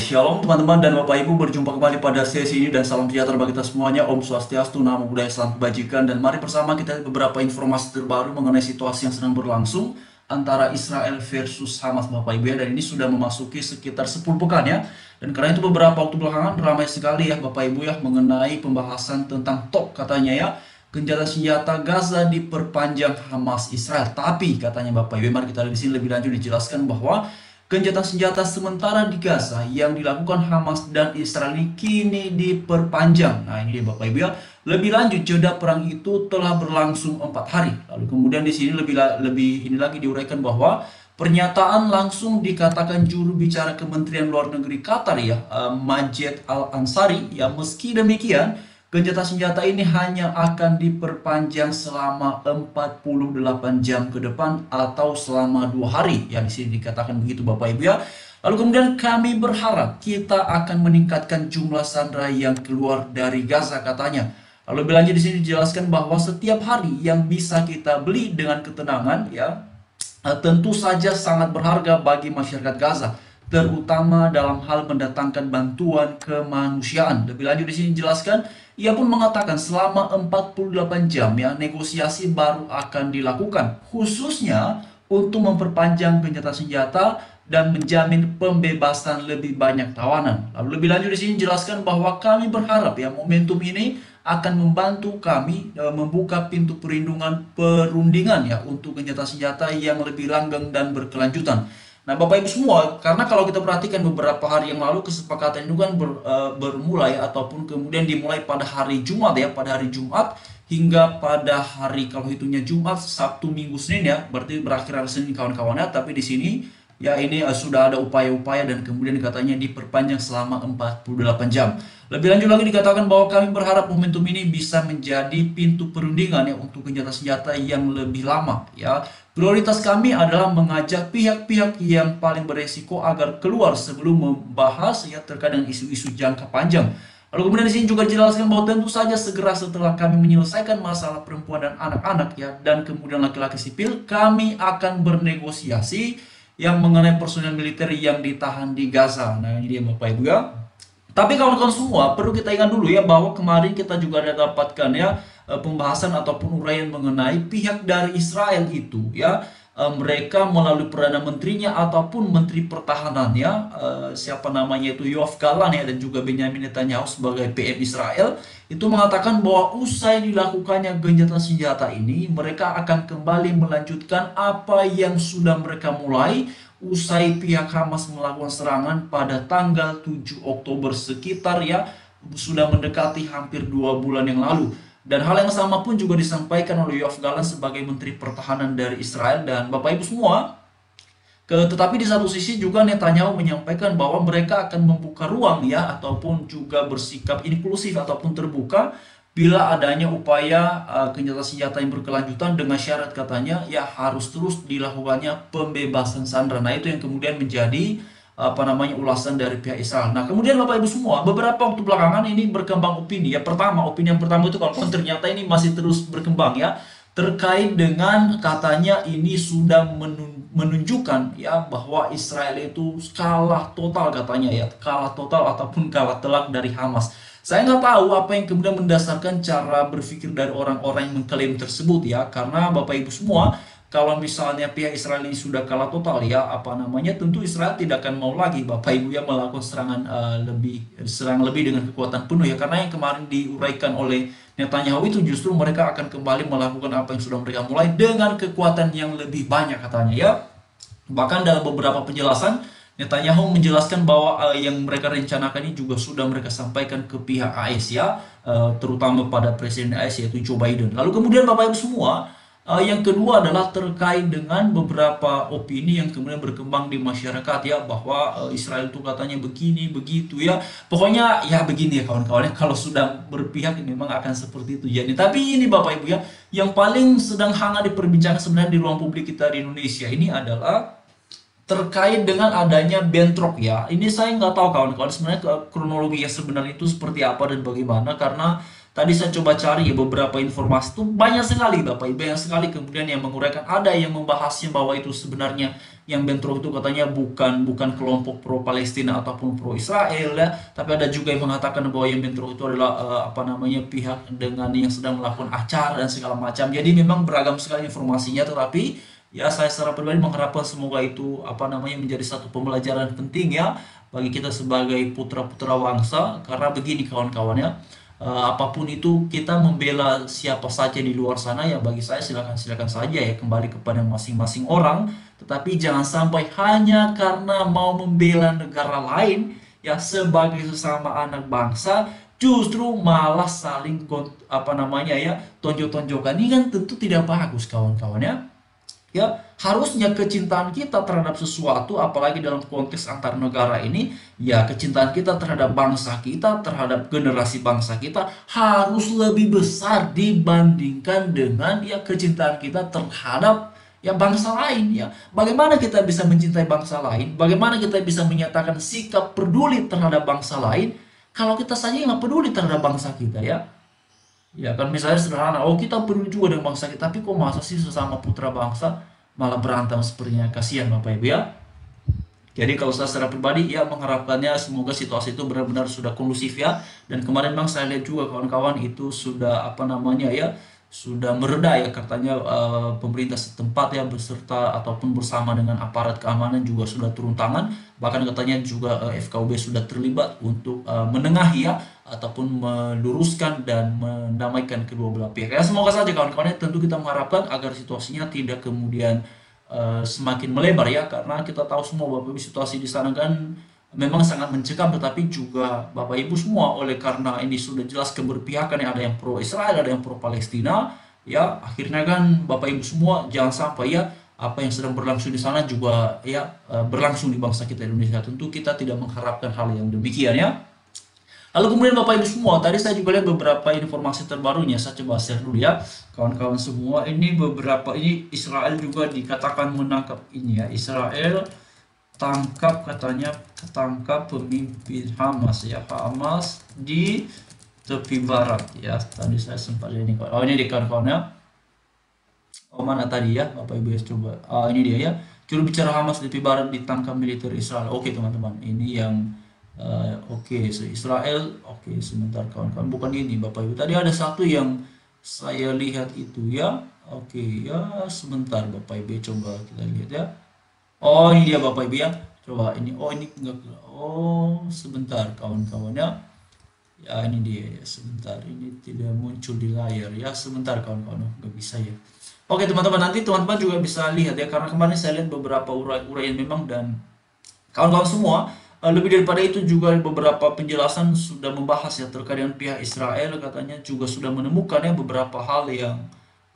Shalom teman-teman dan Bapak Ibu, berjumpa kembali pada sesi ini dan salam sejahtera bagi kita semuanya. Om Swastiastu, Namo Buddhaya, salam kebajikan. Dan mari bersama kita lihat beberapa informasi terbaru mengenai situasi yang sedang berlangsung antara Israel versus Hamas, Bapak Ibu ya. Dan ini sudah memasuki sekitar 10 pekan ya. Dan karena itu beberapa waktu belakangan ramai sekali ya Bapak Ibu ya mengenai pembahasan tentang TOP katanya ya. Gencatan senjata Gaza diperpanjang Hamas Israel. Tapi katanya Bapak Ibu, mari kita lihat di sini lebih lanjut dijelaskan bahwa gencatan senjata sementara di Gaza yang dilakukan Hamas dan Israel ini kini diperpanjang. Nah ini dia Bapak Ibu ya. Lebih lanjut, jeda perang itu telah berlangsung 4 hari. Lalu kemudian di sini lebih ini lagi diuraikan bahwa pernyataan langsung dikatakan juru bicara Kementerian Luar Negeri Qatar ya, Majed Al-Ansari ya, meski demikian gencatan senjata ini hanya akan diperpanjang selama 48 jam ke depan atau selama 2 hari. Ya di sini dikatakan begitu Bapak Ibu ya. Lalu kemudian kami berharap kita akan meningkatkan jumlah sandera yang keluar dari Gaza katanya. Lalu lebih lanjut di sini dijelaskan bahwa setiap hari yang bisa kita beli dengan ketenangan ya tentu saja sangat berharga bagi masyarakat Gaza, terutama dalam hal mendatangkan bantuan kemanusiaan. Lebih lanjut di sini dijelaskan, ia pun mengatakan selama 48 jam ya negosiasi baru akan dilakukan, khususnya untuk memperpanjang gencatan senjata dan menjamin pembebasan lebih banyak tawanan. Lalu lebih lanjut di sini dijelaskan bahwa kami berharap ya momentum ini akan membantu kami membuka pintu perundingan ya untuk gencatan senjata yang lebih langgeng dan berkelanjutan. Nah Bapak Ibu semua, karena kalau kita perhatikan beberapa hari yang lalu kesepakatan itu kan bermulai ataupun kemudian dimulai pada hari Jumat ya, pada hari Jumat hingga pada hari kalau hitungnya Jumat, Sabtu, Minggu, Senin ya, berarti berakhir hari Senin kawan-kawannya. Tapi di sini ya ini sudah ada upaya-upaya dan kemudian katanya diperpanjang selama 48 jam. Lebih lanjut lagi dikatakan bahwa kami berharap momentum ini bisa menjadi pintu perundingan ya untuk gencatan senjata yang lebih lama ya. Prioritas kami adalah mengajak pihak-pihak yang paling beresiko agar keluar sebelum membahas ya terkait dengan isu-isu jangka panjang. Lalu kemudian di sini juga dijelaskan bahwa tentu saja segera setelah kami menyelesaikan masalah perempuan dan anak-anak ya dan kemudian laki-laki sipil, kami akan bernegosiasi yang mengenai personel militer yang ditahan di Gaza. Nah ini dia Bapak Ibu ya. Tapi kawan-kawan semua perlu kita ingat dulu ya bahwa kemarin kita juga ada dapatkan ya pembahasan ataupun uraian mengenai pihak dari Israel itu ya, mereka melalui Perdana Menterinya ataupun Menteri Pertahanannya siapa namanya itu Yoav Gallant ya dan juga Benyamin Netanyahu sebagai PM Israel itu mengatakan bahwa usai dilakukannya gencatan senjata ini mereka akan kembali melanjutkan apa yang sudah mereka mulai usai pihak Hamas melakukan serangan pada tanggal 7 Oktober sekitar ya sudah mendekati hampir 2 bulan yang lalu. Dan hal yang sama pun juga disampaikan oleh Yoav Gallant sebagai Menteri Pertahanan dari Israel. Dan Bapak Ibu semua, tetapi di satu sisi juga Netanyahu menyampaikan bahwa mereka akan membuka ruang ya ataupun juga bersikap inklusif ataupun terbuka bila adanya upaya gencatan senjata yang berkelanjutan dengan syarat katanya ya harus terus dilakukannya pembebasan sandera. Nah itu yang kemudian menjadi ulasan dari pihak Israel. Nah kemudian Bapak Ibu semua, beberapa waktu belakangan ini berkembang opini ya. Opini yang pertama itu kalau ternyata ini masih terus berkembang ya terkait dengan katanya ini sudah menunjukkan ya bahwa Israel itu kalah total katanya ya, kalah total ataupun kalah telak dari Hamas. Saya nggak tahu apa yang kemudian mendasarkan cara berpikir dari orang-orang yang mengklaim tersebut ya, karena Bapak Ibu semua, kalau misalnya pihak Israel ini sudah kalah total ya, tentu Israel tidak akan mau lagi Bapak Ibu ya melakukan serangan lebih dengan kekuatan penuh ya, karena yang kemarin diuraikan oleh Netanyahu itu justru mereka akan kembali melakukan apa yang sudah mereka mulai dengan kekuatan yang lebih banyak katanya ya. Bahkan dalam beberapa penjelasan Netanyahu menjelaskan bahwa yang mereka rencanakan ini juga sudah mereka sampaikan ke pihak AS ya, terutama pada Presiden AS yaitu Joe Biden. Lalu kemudian Bapak Ibu semua, yang kedua adalah terkait dengan beberapa opini yang kemudian berkembang di masyarakat ya, bahwa Israel itu katanya begini begitu ya. Pokoknya ya begini ya kawan-kawan, kalau sudah berpihak memang akan seperti itu jadi. Tapi ini Bapak Ibu ya, yang paling sedang hangat diperbincangkan sebenarnya di ruang publik kita di Indonesia ini adalah terkait dengan adanya bentrok ya. Ini saya nggak tahu kawan-kawan sebenarnya kronologi yang sebenarnya itu seperti apa dan bagaimana, karena tadi saya coba cari ya beberapa informasi itu banyak sekali Bapak Ibu, banyak sekali kemudian yang menguraikan, ada yang membahasnya bahwa itu sebenarnya yang bentrok itu katanya bukan bukan kelompok pro Palestina ataupun pro Israel ya, tapi ada juga yang mengatakan bahwa yang bentrok itu adalah apa namanya pihak dengan yang sedang melakukan acara dan segala macam. Jadi memang beragam sekali informasinya, tetapi ya saya secara pribadi mengharapkan semoga itu apa namanya menjadi satu pembelajaran penting ya bagi kita sebagai putra-putra bangsa, karena begini kawan-kawan ya, apapun itu kita membela siapa saja di luar sana ya bagi saya silakan-silakan saja ya, kembali kepada masing-masing orang, tetapi jangan sampai hanya karena mau membela negara lain ya sebagai sesama anak bangsa justru malah saling apa namanya ya tonjok-tonjokan. Ini kan tentu tidak bagus kawan-kawan ya. Ya, harusnya kecintaan kita terhadap sesuatu, apalagi dalam konteks antar negara ini, ya kecintaan kita terhadap bangsa kita, terhadap generasi bangsa kita harus lebih besar dibandingkan dengan ya kecintaan kita terhadap ya bangsa lain ya. Bagaimana kita bisa mencintai bangsa lain? Bagaimana kita bisa menyatakan sikap peduli terhadap bangsa lain kalau kita saja nggak peduli terhadap bangsa kita ya? Ya kan misalnya sederhana, oh kita peduli juga dengan bangsa kita, tapi kok masa sih sesama putra bangsa malah berantem sepertinya, kasihan Bapak Ibu ya. Jadi kalau saya secara pribadi ya mengharapkannya semoga situasi itu benar-benar sudah kondusif ya. Dan kemarin Bang saya lihat juga kawan-kawan itu sudah apa namanya ya, sudah mereda ya katanya, pemerintah setempat ya beserta ataupun bersama dengan aparat keamanan juga sudah turun tangan, bahkan katanya juga FKUB sudah terlibat untuk menengahi ya ataupun meluruskan dan mendamaikan kedua belah pihak ya. Semoga saja kawan-kawan, tentu kita mengharapkan agar situasinya tidak kemudian semakin melebar ya, karena kita tahu semua bahwa situasi di sana kan memang sangat mencekam, tetapi juga Bapak Ibu semua oleh karena ini sudah jelas keberpihakan ya, ada yang pro Israel, ada yang pro Palestina ya, akhirnya kan Bapak Ibu semua jangan sampai ya apa yang sedang berlangsung di sana juga ya berlangsung di bangsa kita Indonesia. Tentu kita tidak mengharapkan hal yang demikian ya. Lalu kemudian Bapak Ibu semua, tadi saya juga lihat beberapa informasi terbarunya, saya coba share dulu ya kawan-kawan semua. Ini beberapa, ini Israel juga dikatakan menangkap ini ya, Israel tangkap katanya, ketangkap pemimpin Hamas ya, Hamas di tepi barat ya. Tadi saya sempat lihat ini, oh ini di kawan-kawan ya. Oh mana tadi ya Bapak Ibu ya, coba, ini dia ya, juru bicara Hamas di tepi barat ditangkap militer Israel. Oke teman-teman, ini yang oke, Israel. Oke, sebentar kawan-kawan, bukan ini Bapak Ibu, tadi ada satu yang saya lihat itu ya. Oke ya, sebentar Bapak Ibu, coba kita lihat ya. Oh ini dia Bapak Ibu ya, coba ini, oh ini enggak, oh sebentar kawan-kawan ya. Ya ini dia ya, sebentar, ini tidak muncul di layar ya, sebentar kawan-kawan, nggak bisa ya. Oke teman-teman, nanti teman-teman juga bisa lihat ya, karena kemarin saya lihat beberapa uraian memang, dan kawan-kawan semua, lebih daripada itu juga beberapa penjelasan sudah membahas ya terkait dengan pihak Israel, katanya juga sudah menemukan ya beberapa hal yang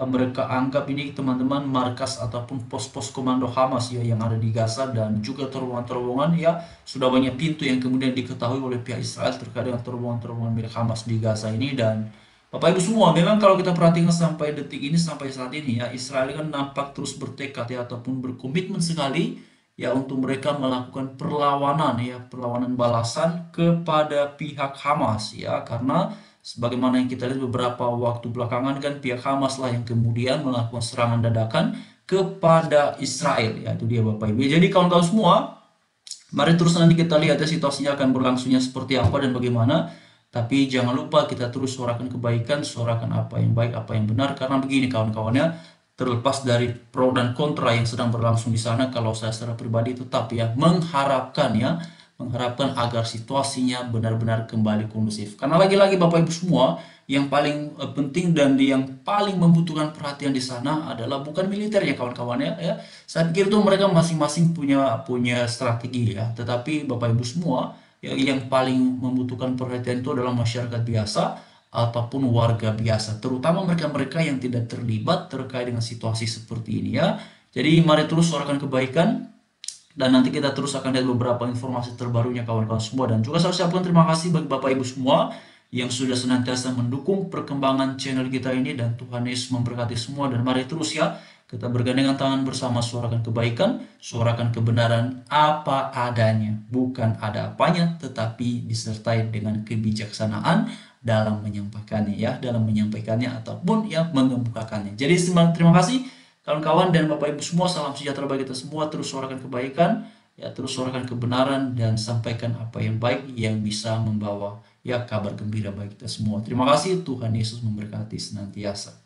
mereka anggap ini teman-teman markas ataupun pos-pos komando Hamas ya yang ada di Gaza, dan juga terowongan-terowongan ya, sudah banyak pintu yang kemudian diketahui oleh pihak Israel terkait dengan terowongan-terowongan milik Hamas di Gaza ini. Dan Bapak Ibu semua, memang kalau kita perhatikan sampai detik ini, sampai saat ini ya, Israel kan nampak terus bertekad ya ataupun berkomitmen sekali ya untuk mereka melakukan perlawanan ya, perlawanan balasan kepada pihak Hamas ya, karena sebagaimana yang kita lihat beberapa waktu belakangan kan pihak Hamas lah yang kemudian melakukan serangan dadakan kepada Israel ya, itu dia Bapak Ibu. Jadi kawan-kawan semua, mari terus nanti kita lihat ya situasinya akan berlangsungnya seperti apa dan bagaimana. Tapi jangan lupa kita terus suarakan kebaikan, suarakan apa yang baik, apa yang benar, karena begini kawan-kawannya, terlepas dari pro dan kontra yang sedang berlangsung di sana, kalau saya secara pribadi tetap ya mengharapkan agar situasinya benar-benar kembali kondusif. Karena lagi-lagi Bapak Ibu semua, yang paling penting dan yang paling membutuhkan perhatian di sana adalah bukan militernya kawan-kawannya ya. Saya pikir itu mereka masing-masing punya strategi ya. Tetapi Bapak Ibu semua, ya, yang paling membutuhkan perhatian itu adalah masyarakat biasa ataupun warga biasa, terutama mereka-mereka yang tidak terlibat terkait dengan situasi seperti ini ya. Jadi mari terus suarakan kebaikan, dan nanti kita terus akan lihat beberapa informasi terbarunya kawan-kawan semua. Dan juga saya ucapkan terima kasih bagi Bapak Ibu semua yang sudah senantiasa mendukung perkembangan channel kita ini, dan Tuhan Yesus memberkati semua. Dan mari terus ya, kita bergandengan tangan bersama, suarakan kebaikan, suarakan kebenaran apa adanya, bukan ada apanya, tetapi disertai dengan kebijaksanaan dalam menyampaikannya ya, dalam menyampaikannya ataupun ya mengemukakannya. Jadi terima kasih kawan-kawan dan Bapak Ibu semua, salam sejahtera bagi kita semua. Terus suarakan kebaikan, ya terus suarakan kebenaran, dan sampaikan apa yang baik yang bisa membawa ya kabar gembira bagi kita semua. Terima kasih, Tuhan Yesus memberkati senantiasa.